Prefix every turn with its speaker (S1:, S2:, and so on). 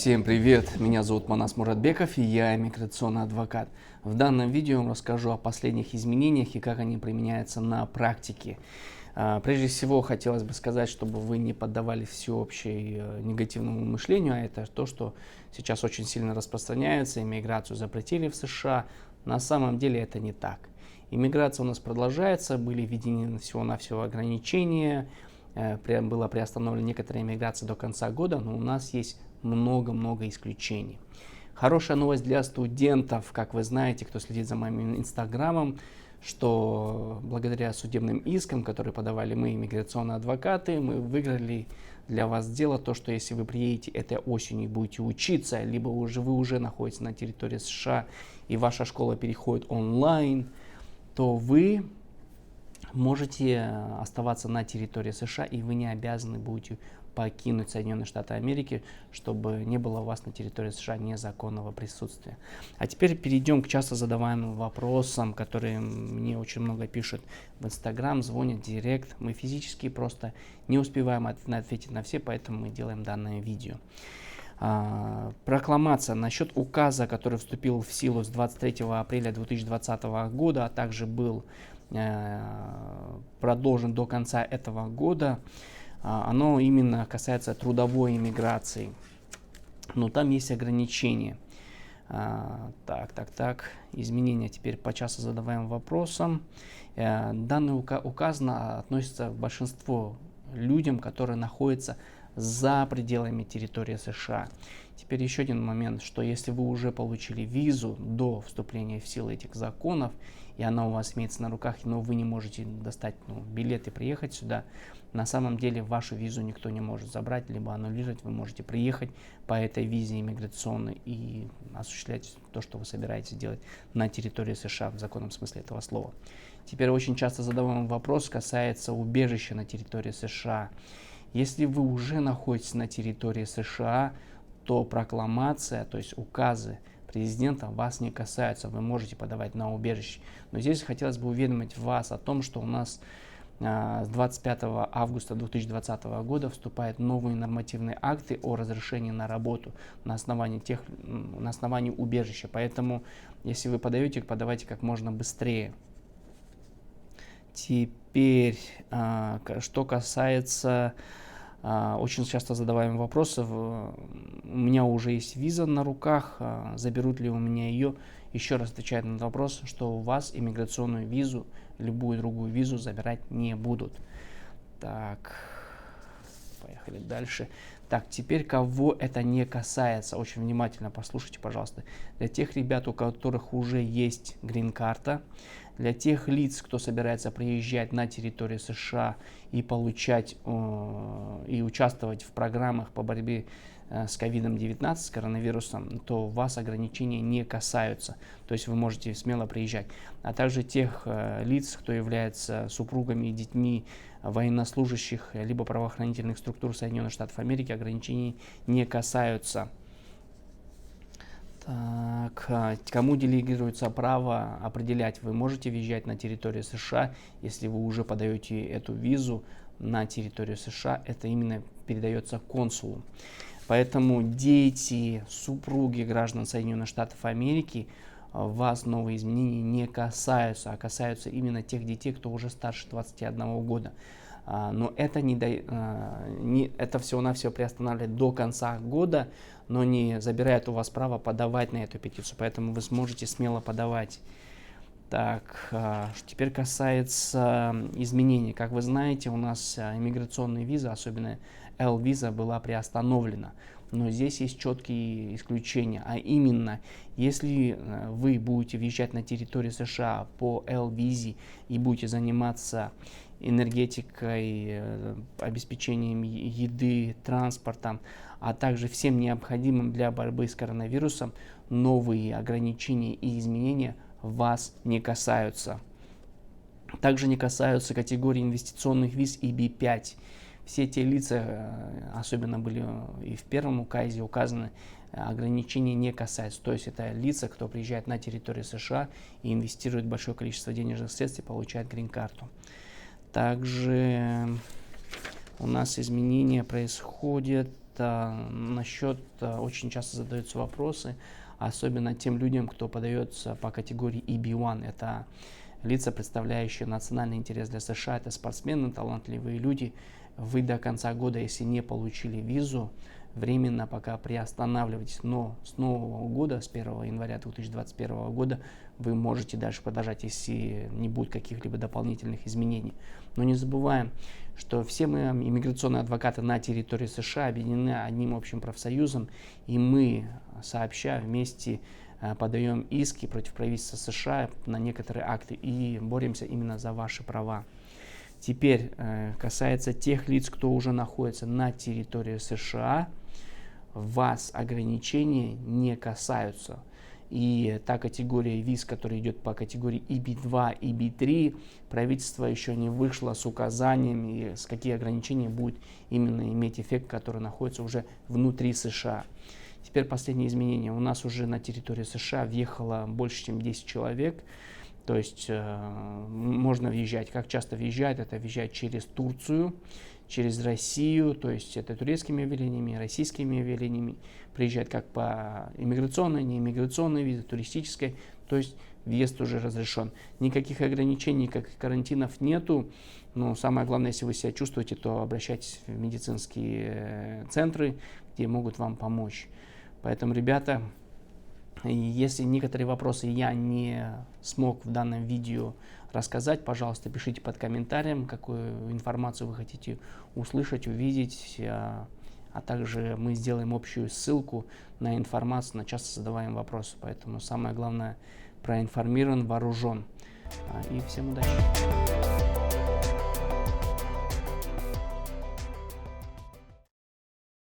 S1: Всем привет! Меня зовут Манас Муратбеков, и я иммиграционный адвокат. В данном видео я вам расскажу о последних изменениях и как они применяются на практике. Прежде всего, хотелось бы сказать, чтобы вы не поддавались всеобщей негативному мышлению, а это то, что сейчас очень сильно распространяется, иммиграцию запретили в США. На самом деле это не так. Иммиграция у нас продолжается, были введены всего-навсего ограничения, была приостановлена некоторая иммиграция до конца года, но у нас есть много-много исключений. Хорошая новость для студентов, как вы знаете, кто следит за моим инстаграмом, что благодаря судебным искам, которые подавали мы, иммиграционные адвокаты, мы выиграли для вас дело, то, что если вы приедете этой осенью и будете учиться, либо вы уже находитесь на территории США и ваша школа переходит онлайн, то вы можете оставаться на территории США, и вы не обязаны будете покинуть Соединенные Штаты Америки, чтобы не было у вас на территории США незаконного присутствия. А теперь перейдем к часто задаваемым вопросам, которые мне очень много пишут в Инстаграм, звонят, директ. Мы физически просто не успеваем ответить на все, поэтому мы делаем данное видео. Прокламация насчет указа, который вступил в силу с 23 апреля 2020 года, а также был продолжен до конца этого года. Оно именно касается трудовой иммиграции, но там есть ограничения. Изменения теперь по часто задаваемым вопросам. Данный указ относится к большинству людям, которые находятся за пределами территории США. Теперь еще один момент, что если вы уже получили визу до вступления в силу этих законов, и она у вас имеется на руках, но вы не можете достать билет и приехать сюда, на самом деле вашу визу никто не может забрать, либо аннулировать. Вы можете приехать по этой визе иммиграционной и осуществлять то, что вы собираетесь делать на территории США в законном смысле этого слова. Теперь очень часто задаваемый вопрос касается убежища на территории США. Если вы уже находитесь на территории США, то прокламация, то есть указы президента вас не касаются, вы можете подавать на убежище. Но здесь хотелось бы уведомить вас о том, что у нас с 25 августа 2020 года вступают новые нормативные акты о разрешении на работу на основании убежища. Поэтому, если вы подаете, подавайте как можно быстрее. Теперь, что касается очень часто задаваемых вопросов, у меня уже есть виза на руках, заберут ли у меня ее? Еще раз отвечаю на этот вопрос, что у вас иммиграционную визу, любую другую визу забирать не будут. Так, поехали дальше. Так, теперь кого это не касается, очень внимательно послушайте, пожалуйста. Для тех ребят, у которых уже есть грин-карта, для тех лиц, кто собирается приезжать на территорию США и получать и участвовать в программах по борьбе с COVID-19, с коронавирусом, то вас ограничения не касаются. То есть вы можете смело приезжать. А также тех лиц, кто является супругами и детьми военнослужащих либо правоохранительных структур Соединенных Штатов Америки, ограничений не касаются. Так, кому делегируется право определять, вы можете въезжать на территорию США, если вы уже подаете эту визу на территорию США, это именно передается консулу. Поэтому дети, супруги граждан Соединенных Штатов Америки, вас новые изменения не касаются, а касаются именно тех детей, кто уже старше 21 года. Но это, это всего-навсего приостанавливает до конца года, но не забирает у вас право подавать на эту петицию, поэтому вы сможете смело подавать. Так, теперь касается изменений. Как вы знаете, у нас иммиграционная виза, особенно L-виза, была приостановлена. Но здесь есть четкие исключения, а именно, если вы будете въезжать на территорию США по L-визе и будете заниматься энергетикой, обеспечением еды, транспортом, а также всем необходимым для борьбы с коронавирусом, новые ограничения и изменения вас не касаются. Также не касаются категории инвестиционных виз и B5. Все те лица, особенно были и в первом указе указаны, ограничения не касаются. То есть это лица, кто приезжает на территорию США и инвестирует большое количество денежных средств и получает грин-карту. Также у нас изменения происходят насчет, очень часто задаются вопросы, особенно тем людям, кто подается по категории EB1. Это лица, представляющие национальный интерес для США, это спортсмены, талантливые люди. Вы до конца года, если не получили визу, временно пока приостанавливайтесь, но с нового года, с 1 января 2021 года, вы можете дальше продолжать, если не будет каких-либо дополнительных изменений. Но не забываем, что все мы, иммиграционные адвокаты на территории США, объединены одним общим профсоюзом, и мы сообща вместе подаем иски против правительства США на некоторые акты и боремся именно за ваши права. Теперь касается тех лиц, кто уже находится на территории США, вас ограничения не касаются. И та категория виз, которая идет по категории EB2, EB3, правительство еще не вышло с указаниями, с какие ограничения будет именно иметь эффект, который находится уже внутри США. Теперь последние изменения. У нас уже на территории США въехало больше, чем 10 человек. То есть можно въезжать. Как часто въезжают? Это въезжать через Турцию, через Россию, то есть это турецкими авиалиниями, российскими авиалиниями. Приезжают как по иммиграционной, неиммиграционной визе, туристической. То есть въезд уже разрешен. Никаких ограничений, никаких карантинов нету. Но самое главное, если вы себя чувствуете, то обращайтесь в медицинские центры, где могут вам помочь. Поэтому, ребята, если некоторые вопросы я не смог в данном видео рассказать, пожалуйста, пишите под комментарием, какую информацию вы хотите услышать, увидеть. А также мы сделаем общую ссылку на информацию, на часто задаваемые вопросы. Поэтому самое главное, проинформирован, вооружен. И всем удачи!